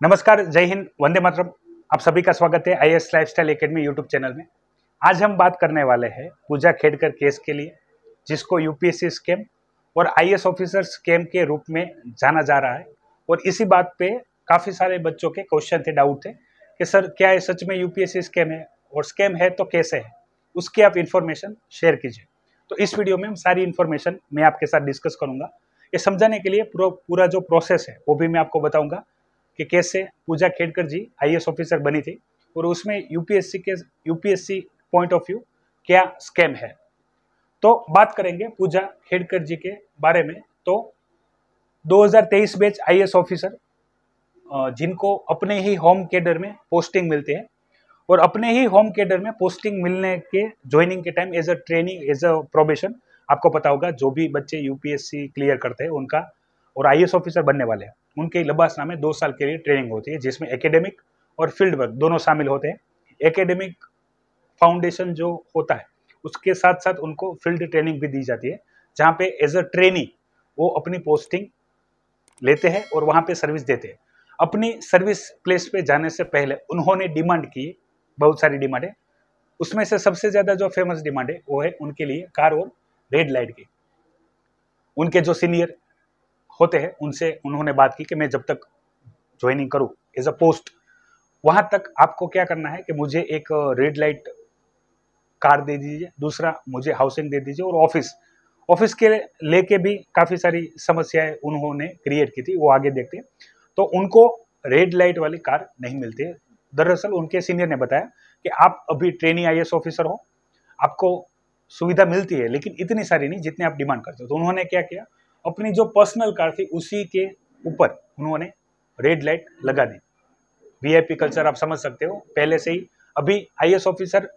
नमस्कार, जय हिंद, वंदे मातरम। आप सभी का स्वागत है IAS lifestyle academy YouTube channel में। आज हम बात करने वाले हैं पूजा खेड़कर केस के लिए, जिसको यूपीएससी स्कैम और आईएएस ऑफिसर स्कैम के रूप में जाना जा रहा है। और इसी बात पे काफ़ी सारे बच्चों के क्वेश्चन थे, डाउट थे कि सर क्या ये सच में यूपीएससी स्कैम है, और स्कैम है तो कैसे है, उसकी आप इन्फॉर्मेशन शेयर कीजिए। तो इस वीडियो में हम सारी इन्फॉर्मेशन मैं आपके साथ डिस्कस करूँगा। ये समझाने के लिए पूरा जो प्रोसेस है वो भी मैं आपको बताऊँगा कि कैसे पूजा खेड़कर जी आईएएस ऑफिसर बनी थी, और उसमें यूपीएससी पॉइंट ऑफ व्यू क्या स्कैम है। तो बात करेंगे पूजा खेड़कर जी के बारे में। तो 2023 बैच आईएएस ऑफिसर जिनको अपने ही होम कैडर में पोस्टिंग मिलती है, और अपने ही होम कैडर में पोस्टिंग मिलने के ज्वाइनिंग के time as a training, as a probation, आपको पता होगा जो भी बच्चे यूपीएससी क्लियर करते हैं उनका और आईएएस ऑफिसर बनने वाले हैं उनके लबासना में 2 साल के लिए ट्रेनिंग होती है, जिसमें एकेडमिक और फील्ड वर्क दोनों शामिल होते हैं। एकेडमिक फाउंडेशन जो होता है उसके साथ साथ उनको फील्ड ट्रेनिंग भी दी जाती है, जहाँ पे एज अ ट्रेनी वो अपनी पोस्टिंग लेते हैं और वहाँ पे सर्विस देते हैं। अपनी सर्विस प्लेस पे जाने से पहले उन्होंने डिमांड की, बहुत सारी डिमांड है। उसमें से सबसे ज़्यादा जो फेमस डिमांड है वो है उनके लिए कार और रेड लाइट की। उनके जो सीनियर होते हैं उनसे उन्होंने बात की कि मैं जब तक ज्वाइनिंग करूं एज अ पोस्ट, वहां तक आपको क्या करना है कि मुझे एक रेड लाइट कार दे दीजिए, दूसरा मुझे हाउसिंग दे दीजिए, और ऑफिस के लेके भी काफ़ी सारी समस्याएं उन्होंने क्रिएट की थी, वो आगे देखते हैं। तो उनको रेड लाइट वाली कार नहीं मिलती है। दरअसल उनके सीनियर ने बताया कि आप अभी ट्रेनी आईएएस ऑफिसर हो, आपको सुविधा मिलती है लेकिन इतनी सारी नहीं जितनी आप डिमांड करते हो। तो उन्होंने क्या किया, अपनी जो पर्सनल कार थी उसी के ऊपर उन्होंने रेड लाइट लगा दी। वीआईपी कल्चर आप समझ सकते हो, पहले से ही अभी आईएएस ऑफिसर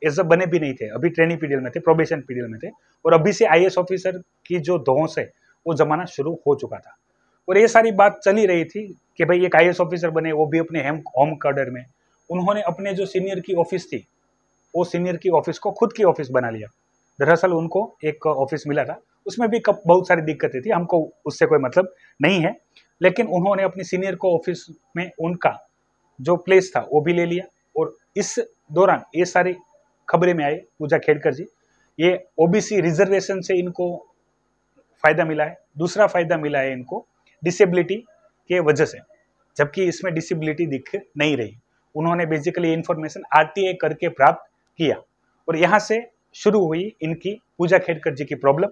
एज बने भी नहीं थे, अभी ट्रेनिंग पीरियड में थे, प्रोबेशन पीरियड में थे, और अभी से आईएएस ऑफिसर की जो धौंस है वो जमाना शुरू हो चुका था। और ये सारी बात चली रही थी कि भाई एक आईएएस ऑफिसर बने, वो भी अपने होम कैडर में। उन्होंने अपने जो सीनियर की ऑफिस थी वो सीनियर की ऑफिस को खुद की ऑफिस बना लिया। दरअसल उनको एक ऑफिस मिला था, उसमें भी बहुत सारी दिक्कतें थी, हमको उससे कोई मतलब नहीं है, लेकिन उन्होंने अपनी सीनियर को ऑफिस में उनका जो प्लेस था वो भी ले लिया। और इस दौरान ये सारी खबरें में आए पूजा खेड़कर जी, ये ओबीसी रिजर्वेशन से इनको फायदा मिला है, दूसरा फायदा मिला है इनको डिसेबिलिटी के वजह से, जबकि इसमें डिसेबिलिटी दिख नहीं रही। उन्होंने बेसिकली इन्फॉर्मेशन आरटीआई करके प्राप्त किया, और यहाँ से शुरू हुई इनकी पूजा खेड़कर जी की प्रॉब्लम,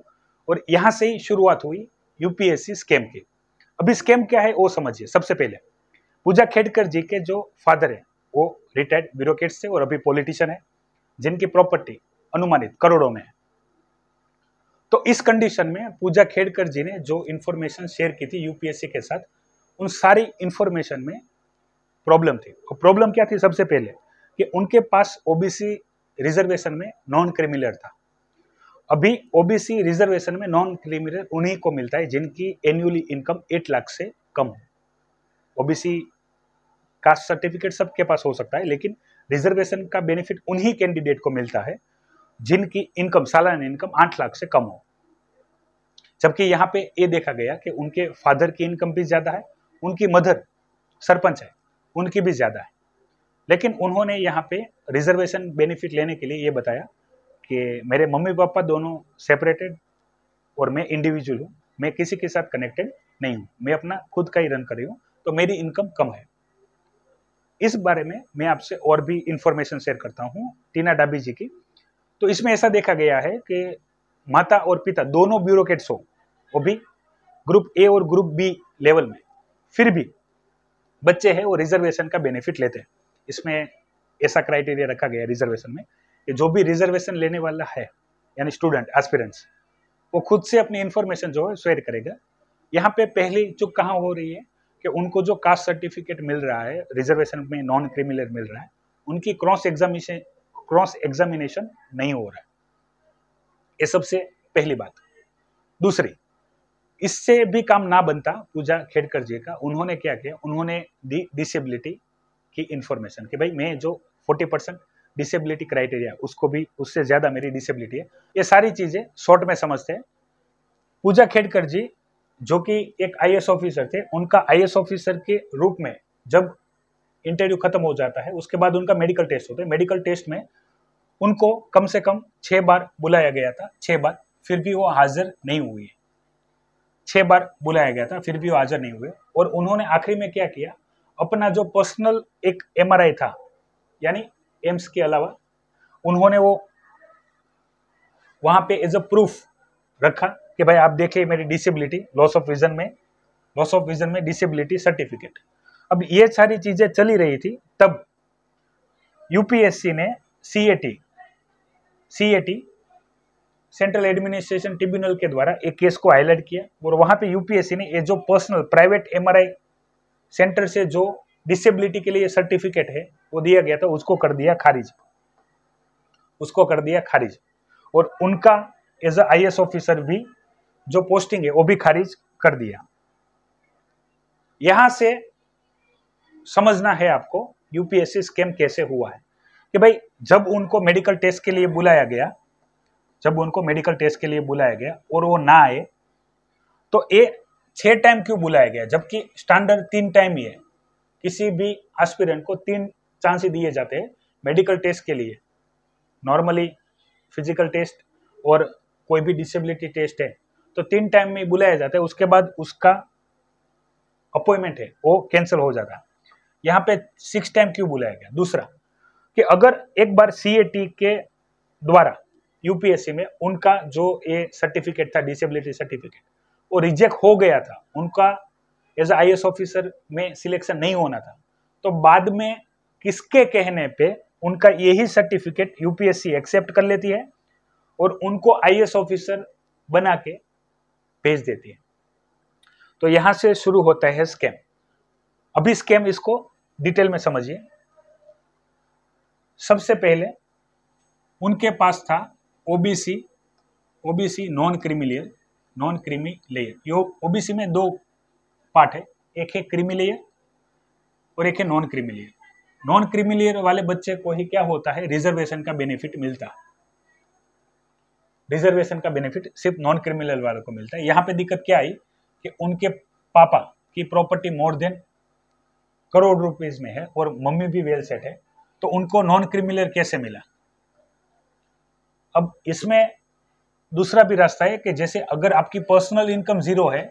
और यहाँ से ही शुरुआत हुई यूपीएससी स्कैम की। अभी स्कैम क्या है वो समझिए। सबसे पहले पूजा खेड़कर जी के जो फादर है वो रिटायर्ड ब्यूरोक्रेट थे और अभी पॉलिटिशियन है, जिनकी प्रॉपर्टी अनुमानित करोड़ों में है। तो इस कंडीशन में पूजा खेड़कर जी ने जो इन्फॉर्मेशन शेयर की थी यूपीएससी के साथ, उन सारी इंफॉर्मेशन में प्रॉब्लम थी। और प्रॉब्लम क्या थी? सबसे पहले कि उनके पास ओबीसी रिजर्वेशन में नॉन क्रिमिनल था। अभी ओबीसी रिजर्वेशन में नॉन क्रिमिनल उन्हीं को मिलता है जिनकी एनुअली इनकम 8 लाख से कम हो। ओबीसी कास्ट सर्टिफिकेट सबके पास हो सकता है, लेकिन रिजर्वेशन का बेनिफिट उन्हीं कैंडिडेट को मिलता है जिनकी इनकम, सालाना इनकम 8 लाख से कम हो। जबकि यहाँ पे ये देखा गया कि उनके फादर की इनकम भी ज्यादा है, उनकी मदर सरपंच है, उनकी भी ज्यादा है, लेकिन उन्होंने यहाँ पे रिजर्वेशन बेनिफिट लेने के लिए ये बताया कि मेरे मम्मी पापा दोनों सेपरेटेड और मैं इंडिविजुअल हूँ, मैं किसी के साथ कनेक्टेड नहीं हूँ, मैं अपना खुद का ही रन कर रही हूँ, तो मेरी इनकम कम है। इस बारे में मैं आपसे और भी इंफॉर्मेशन शेयर करता हूँ टीना डाबी जी की। तो इसमें ऐसा देखा गया है कि माता और पिता दोनों ब्यूरोक्रेट्स हो, वो भी ग्रुप ए और ग्रुप बी लेवल में, फिर भी बच्चे हैं वो रिजर्वेशन का बेनिफिट लेते हैं। इसमें ऐसा क्राइटेरिया रखा गया है रिजर्वेशन में कि जो भी रिजर्वेशन लेने वाला है, यानी स्टूडेंट एस्पिरेंट्स, वो खुद से अपनी इंफॉर्मेशन जो है शेयर करेगा। यहाँ पे पहली चूक कहाँ हो रही है कि उनको जो कास्ट सर्टिफिकेट मिल रहा है, रिजर्वेशन में नॉन क्रिमिनल मिल रहा है, उनकी क्रॉस एग्जामिनेशन नहीं हो रहा है। ये सबसे पहली बात। दूसरी, इससे भी काम ना बनता पूजा खेड़कर जी का, उन्होंने क्या किया, उन्होंने दी डिसेबिलिटी की इंफॉर्मेशन कि भाई मैं जो 40% डिसेबिलिटी क्राइटेरिया, उसको भी उससे ज्यादा मेरी डिसेबिलिटी है। ये सारी चीजें शॉर्ट में समझते हैं। पूजा खेड़कर जी जो कि एक आईएएस ऑफिसर थे, उनका आईएएस ऑफिसर के रूप में जब इंटरव्यू खत्म हो जाता है उसके बाद उनका मेडिकल टेस्ट होता है। मेडिकल टेस्ट में उनको कम से कम 6 बार बुलाया गया था, 6 बार, फिर भी वो हाजिर नहीं हुए। 6 बार बुलाया गया था, फिर भी वो हाजिर नहीं हुए। और उन्होंने आखिरी में क्या किया, अपना जो पर्सनल एक MRI था, यानी एम्स के अलावा उन्होंने वो वहां पे एज अ प्रूफ रखा कि भाई आप देखिए मेरी डिसेबिलिटी, लॉस ऑफ विजन में डिसेबिलिटी सर्टिफिकेट। अब ये सारी चीजें चली रही थी, तब यूपीएससी ने सीएटी सेंट्रल एडमिनिस्ट्रेशन ट्रिब्यूनल के द्वारा एक केस को हाईलाइट किया, और वहां पे यूपीएससी ने ये जो पर्सनल प्राइवेट MRI सेंटर से जो डिसेबिलिटी के लिए सर्टिफिकेट है वो दिया गया था, उसको कर दिया खारिज। और उनका एज अ IAS ऑफिसर भी जो पोस्टिंग है वो भी खारिज कर दिया। यहां से समझना है आपको यूपीएससी स्कैम कैसे हुआ है कि भाई जब उनको मेडिकल टेस्ट के लिए बुलाया गया और वो ना आए, तो ये 6 टाइम क्यों बुलाया गया, जबकि स्टैंडर्ड 3 टाइम ही है। किसी भी एस्पिरेंट को 3 चांस ही दिए जाते हैं मेडिकल टेस्ट के लिए। नॉर्मली फिजिकल टेस्ट और कोई भी डिसेबिलिटी टेस्ट है तो 3 टाइम में बुलाया जाता है, उसके बाद उसका अपॉइंटमेंट है वो कैंसिल हो जाता है। यहाँ पे 6 टाइम क्यों बुलाया गया। दूसरा कि अगर एक बार CAT के द्वारा यूपीएससी में उनका जो ये सर्टिफिकेट था, डिसेबिलिटी सर्टिफिकेट, वो रिजेक्ट हो गया था, उनका एज IAS ऑफिसर में सिलेक्शन नहीं होना था, तो बाद में किसके कहने पे उनका यही सर्टिफिकेट यूपीएससी एक्सेप्ट कर लेती है और उनको IAS ऑफिसर बना के भेज देती है। तो यहां से शुरू होता है स्कैम। अभी स्कैम इसको डिटेल में समझिए। सबसे पहले उनके पास था ओबीसी नॉन क्रीमी लेयर। यो ओबीसी में 2 पार्ट है, एक है क्रीमी लेयर और एक है non creamy layer. Non creamy layer वाले बच्चे को ही क्या होता है, रिजर्वेशन का बेनिफिट मिलता है। रिजर्वेशन का बेनिफिट सिर्फ नॉन क्रीमी लेयर वालों को मिलता है। यहाँ पे दिक्कत क्या आई कि उनके पापा की property more than crore rupees में है और मम्मी भी वेल सेट है, तो उनको नॉन क्रीमी लेयर कैसे मिला। अब इसमें दूसरा भी रास्ता है कि जैसे अगर आपकी पर्सनल इनकम 0 है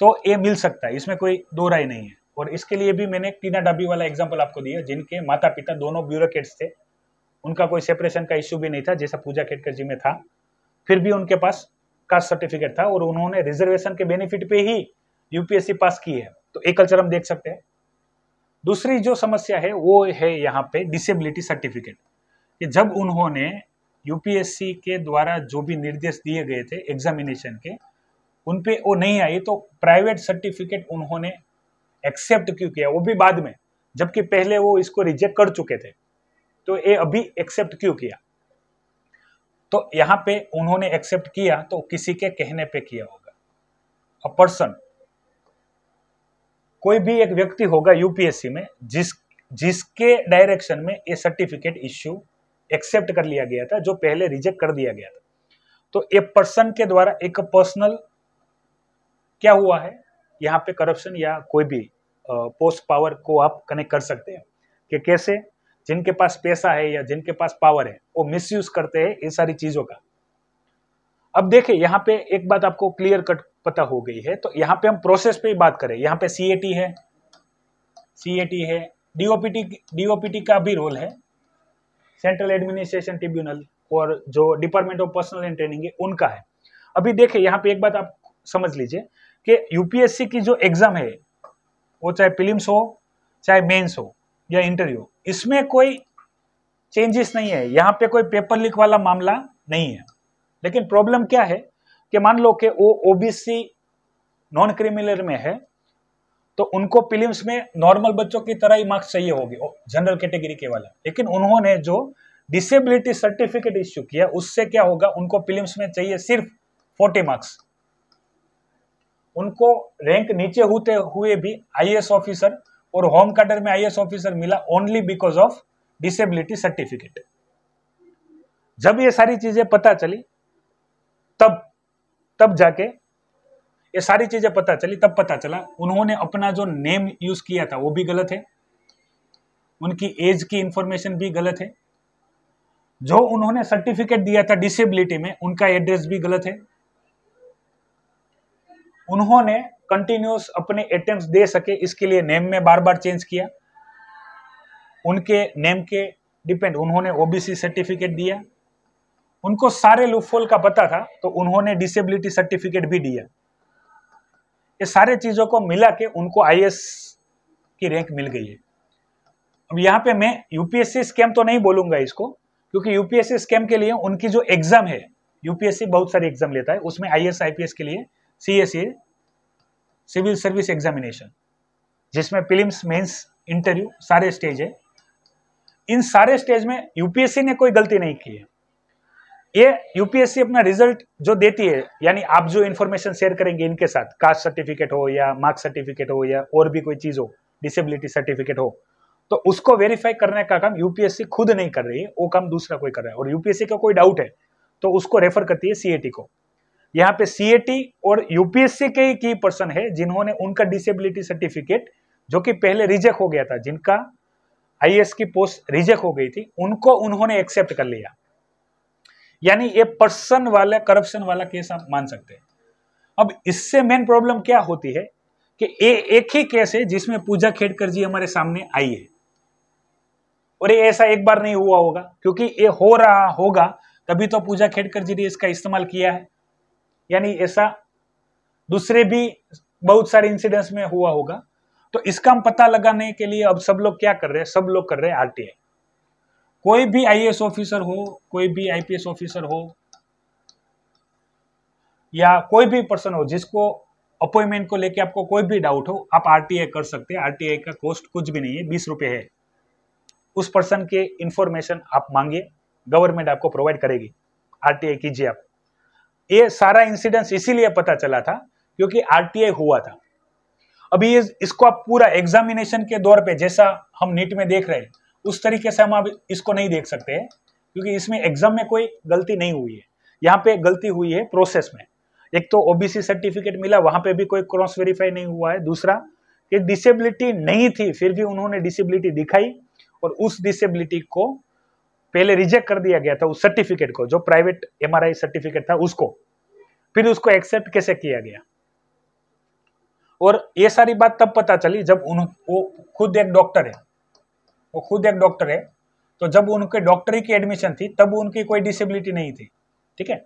तो ये मिल सकता है, इसमें कोई दो राय नहीं है। और इसके लिए भी मैंने टीना डाबी वाला एग्जांपल आपको दिया, जिनके माता पिता दोनों ब्यूरोक्रेट्स थे, उनका कोई सेपरेशन का इश्यू भी नहीं था जैसा पूजा खेड़कर जी में था, फिर भी उनके पास कास्ट सर्टिफिकेट था और उन्होंने रिजर्वेशन के बेनिफिट पे ही यूपीएससी पास की है। तो एक कल्चर हम देख सकते हैं। दूसरी जो समस्या है वो है यहाँ पे डिसेबिलिटी सर्टिफिकेट, कि जब उन्होंने यूपीएससी के द्वारा जो भी निर्देश दिए गए थे एग्जामिनेशन के, उन पे वो नहीं आई, तो प्राइवेट सर्टिफिकेट उन्होंने एक्सेप्ट क्यों किया, वो भी बाद में, जबकि पहले वो इसको रिजेक्ट कर चुके थे, तो ये अभी एक्सेप्ट क्यों किया। तो यहाँ पे उन्होंने एक्सेप्ट किया तो किसी के कहने पे किया होगा। अ पर्सन, कोई भी एक व्यक्ति होगा यूपीएससी में जिसके डायरेक्शन में ये सर्टिफिकेट इश्यू एक्सेप्ट कर लिया गया था, जो पहले रिजेक्ट कर दिया गया था। तो ये पर्सन के द्वारा एक पर्सनल क्या हुआ है, यहाँ पे करप्शन या कोई भी पोस्ट पावर को आप कनेक्ट कर सकते हैं कि कैसे जिनके पास पैसा है या जिनके पास पावर है वो मिसयूज करते हैं ये सारी चीजों का। अब देखिए यहाँ पे एक बात आपको क्लियर कट पता हो गई है, तो यहाँ पे हम प्रोसेस पे ही बात करें। यहाँ पे CAT है, DOPT का भी रोल है, सेंट्रल एडमिनिस्ट्रेशन ट्रिब्यूनल, और जो department of personal and training है उनका है। अभी देखिए यहाँ पे एक बात आप समझ लीजिए कि यूपीएससी की जो एग्जाम है वो चाहे प्रीलिम्स हो चाहे मेंस हो या इंटरव्यू, इसमें कोई चेंजेस नहीं है, यहाँ पे कोई पेपर लीक वाला मामला नहीं है। लेकिन प्रॉब्लम क्या है कि मान लो कि वो ओबीसी नॉन क्रिमिनल में है तो उनको प्रीलिम्स में नॉर्मल बच्चों की तरह ही मार्क्स चाहिए होगी, जनरल कैटेगरी के वाला। लेकिन उन्होंने जो डिसेबिलिटी सर्टिफिकेट इश्यू किया उससे क्या होगा, उनको प्रीलिम्स में चाहिए सिर्फ 40 मार्क्स। उनको रैंक नीचे होते हुए भी IAS ऑफिसर और होम कैडर में IAS ऑफिसर मिला only because of disability certificate. जब ये सारी चीजें पता चली तब जाके ये सारी चीजें पता चली, तब पता चला उन्होंने अपना जो नेम यूज किया था वो भी गलत है, उनकी एज की इंफॉर्मेशन भी गलत है, जो उन्होंने सर्टिफिकेट दिया था डिसेबिलिटी में उनका एड्रेस भी गलत है, उन्होंने कंटिन्यूस अपने अटेम्प्ट्स दे सके इसके लिए नेम में बार बार चेंज किया, उनके नेम के डिपेंड उन्होंने ओबीसी सर्टिफिकेट दिया, उनको सारे लूपहोल का पता था तो उन्होंने डिसेबिलिटी सर्टिफिकेट भी दिया। ये सारे चीजों को मिला के उनको आईएएस की रैंक मिल गई है। अब यहाँ पे मैं यूपीएससी स्कैम तो नहीं बोलूंगा इसको, क्योंकि यूपीएससी स्कैम के लिए उनकी जो एग्जाम है, यूपीएससी बहुत सारी एग्जाम लेता है, उसमें आईएएस आईपीएस के लिए सीएसई सिविल सर्विस एग्जामिनेशन, जिसमें प्रीलिम्स मेंस इंटरव्यू सारे स्टेज है, इन सारे स्टेज में यूपीएससी ने कोई गलती नहीं की है। ये यूपीएससी अपना रिजल्ट जो देती है, यानी आप जो इन्फॉर्मेशन शेयर करेंगे इनके साथ, कास्ट सर्टिफिकेट हो या मार्क्स सर्टिफिकेट हो या और भी कोई चीज हो, डिसेबिलिटी सर्टिफिकेट हो, तो उसको वेरीफाई करने का काम यूपीएससी खुद नहीं कर रही है, वो काम दूसरा कोई कर रहा है। और यूपीएससी का कोई डाउट है तो उसको रेफर करती है सीएटी को। यहाँ पे सीएटी और यूपीएससी के ही की पर्सन है जिन्होंने उनका डिसेबिलिटी सर्टिफिकेट, जो कि पहले रिजेक्ट हो गया था, जिनका आईएएस की पोस्ट रिजेक्ट हो गई थी, उनको उन्होंने एक्सेप्ट कर लिया। यानी ये पर्सन वाला करप्शन वाला केस आप मान सकते हैं। अब इससे मेन प्रॉब्लम क्या होती है कि ये एक ही केस है जिसमें पूजा खेड़कर जी हमारे सामने आई है, और ये ऐसा एक बार नहीं हुआ होगा, क्योंकि ये हो रहा होगा तभी तो पूजा खेड़कर जी ने इसका इस्तेमाल किया है। यानी ऐसा दूसरे भी बहुत सारे इंसिडेंट्स में हुआ होगा। तो इसका हम पता लगाने के लिए अब सब लोग क्या कर रहे हैं, सब लोग कर रहे हैं आरटीआई। कोई भी आईएएस ऑफिसर हो, कोई भी आईपीएस ऑफिसर हो, या कोई भी पर्सन हो जिसको अपॉइंटमेंट को लेके आपको कोई भी डाउट हो, आप आरटीआई कर सकते हैं। आरटीआई का कॉस्ट कुछ भी नहीं है, 20 रुपए है। उस पर्सन के इंफॉर्मेशन आप मांगिए, गवर्नमेंट आपको प्रोवाइड करेगी, आरटीआई कीजिए आप। ये सारा इंसिडेंस इसीलिए पता चला था क्योंकि आरटीआई हुआ था। अभी इसको आप पूरा एग्जामिनेशन के दौर पे जैसा हम नीट में देख रहे हैं उस तरीके से हम अब इसको नहीं देख सकते हैं, क्योंकि इसमें एग्जाम में कोई गलती नहीं हुई है। यहाँ पे गलती हुई है प्रोसेस में। एक तो ओबीसी सर्टिफिकेट मिला, वहां पे भी कोई क्रॉस वेरीफाई नहीं हुआ है। दूसरा कि डिसेबिलिटी नहीं थी फिर भी उन्होंने डिसेबिलिटी दिखाई, और उस डिसेबिलिटी को पहले रिजेक्ट कर दिया गया था, उस सर्टिफिकेट को, जो प्राइवेट एमआरआई सर्टिफिकेट था उसको, फिर उसको एक्सेप्ट कैसे किया गया। और ये सारी बात तब पता चली जब वो खुद एक डॉक्टर है, वो खुद एक डॉक्टर है, तो जब उनके डॉक्टरी की एडमिशन थी तब उनकी कोई डिसेबिलिटी नहीं थी, ठीक है।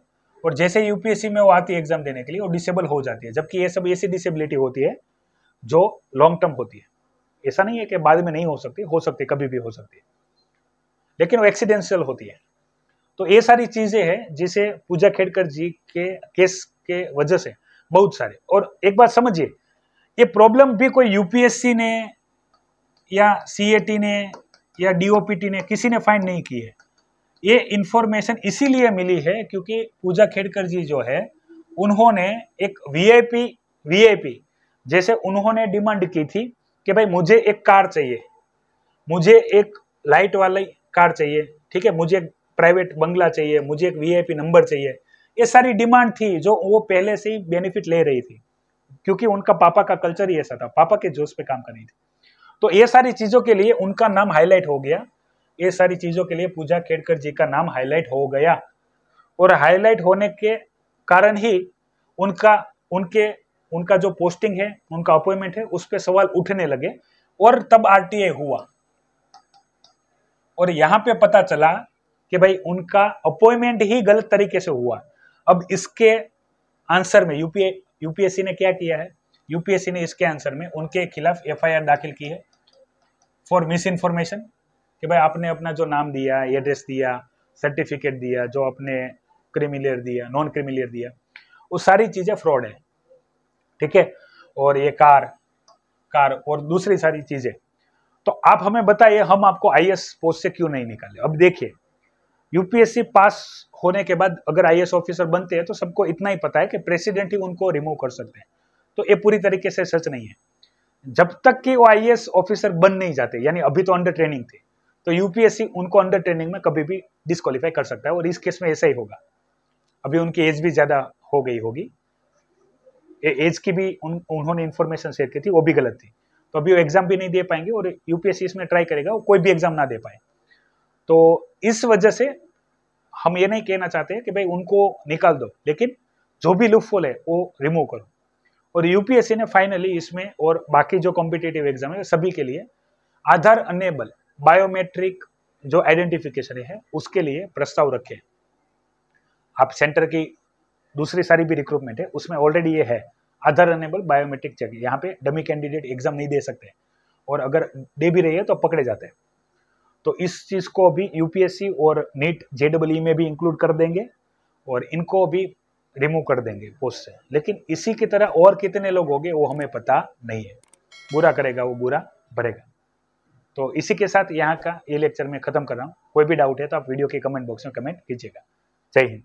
और जैसे यूपीएससी में वो आती है एग्जाम देने के लिए, वो डिसेबल हो जाती है, जबकि ये सब ऐसी डिसेबिलिटी होती है जो लॉन्ग टर्म होती है। ऐसा नहीं है कि बाद में नहीं हो सकती, कभी भी हो सकती है, लेकिन वो एक्सीडेंशियल होती है। तो ये सारी चीजें हैं जिसे पूजा खेड़कर जी के केस के वजह से बहुत सारे। और एक बात समझिए, ये प्रॉब्लम भी कोई यूपीएससी ने या सीएटी ने या डीओपीटी ने किसी ने फाइंड नहीं की है। ये इंफॉर्मेशन इसीलिए मिली है क्योंकि पूजा खेड़कर जी जो है उन्होंने एक वीआईपी जैसे उन्होंने डिमांड की थी कि भाई मुझे एक कार चाहिए, मुझे एक लाइट वाली कार चाहिए, ठीक है, मुझे एक प्राइवेट बंगला चाहिए, मुझे एक वीआईपी नंबर चाहिए। ये सारी डिमांड थी जो वो पहले से ही बेनिफिट ले रही थी, क्योंकि उनका पापा का कल्चर ही ऐसा था, पापा के जोश पे काम कर रही थी। तो ये सारी चीजों के लिए उनका नाम हाईलाइट हो गया, ये सारी चीजों के लिए पूजा खेड़कर जी का नाम हाईलाइट हो गया, और हाईलाइट होने के कारण ही उनका जो पोस्टिंग है, उनका अपॉइंटमेंट है, उस पर सवाल उठने लगे, और तब आरटीआई हुआ। और यहाँ पे पता चला कि भाई उनका अपॉइंटमेंट ही गलत तरीके से हुआ। अब इसके आंसर में यूपीएससी ने क्या किया है, यूपीएससी ने इसके आंसर में उनके खिलाफ एफआईआर दाखिल की है फॉर मिस इन्फॉर्मेशन, कि भाई आपने अपना जो नाम दिया, एड्रेस दिया, सर्टिफिकेट दिया, जो आपने क्रिमिलियर दिया, नॉन क्रिमिलियर दिया, वो सारी चीजें फ्रॉड है, ठीक है। और ये कार और दूसरी सारी चीजें, तो आप हमें बताइए हम आपको आईएएस पोस्ट से क्यों नहीं निकाले। अब देखिए, यूपीएससी पास होने के बाद अगर आईएएस ऑफिसर बनते हैं तो सबको इतना ही पता है कि प्रेसिडेंट ही उनको रिमूव कर सकते हैं। तो ये पूरी तरीके से सच नहीं है। जब तक कि वो आईएएस ऑफिसर बन नहीं जाते, यानी अभी तो अंडर ट्रेनिंग थे, तो यूपीएससी उनको अंडर ट्रेनिंग में कभी भी डिस्क्वालीफाई कर सकता है, और इस केस में ऐसा ही होगा। अभी उनकी एज भी ज्यादा हो गई होगी, एज की भी उन्होंने इन्फॉर्मेशन शेयर की थी, वो भी गलत थी। तो अभी वो एग्जाम भी नहीं दे पाएंगे और यूपीएससी इसमें ट्राई करेगा, वो कोई भी एग्जाम ना दे पाए। तो इस वजह से हम ये नहीं कहना चाहते कि भाई उनको निकाल दो, लेकिन जो भी लूपहोल है वो रिमूव करो। और यूपीएससी ने फाइनली इसमें और बाकी जो कॉम्पिटिटिव एग्जाम है सभी के लिए आधार अनेबल बायोमेट्रिक जो आइडेंटिफिकेशन है उसके लिए प्रस्ताव रखे। आप सेंटर की दूसरी सारी भी रिक्रूटमेंट है उसमें ऑलरेडी ये है आधार अनेबल बायोमेट्रिक चेक। यहाँ पे डमी कैंडिडेट एग्जाम नहीं दे सकते और अगर दे भी रही है तो पकड़े जाते हैं। तो इस चीज को अभी यूपीएससी और नीट जेईई में भी इंक्लूड कर देंगे और इनको भी रिमूव कर देंगे पोस्ट से। लेकिन इसी की तरह और कितने लोग होंगे वो हमें पता नहीं है। बुरा करेगा वो बुरा भरेगा। तो इसी के साथ यहाँ का ये लेक्चर मैं खत्म कर रहा हूँ। कोई भी डाउट है तो आप वीडियो के कमेंट बॉक्स में कमेंट कीजिएगा। जय हिंद।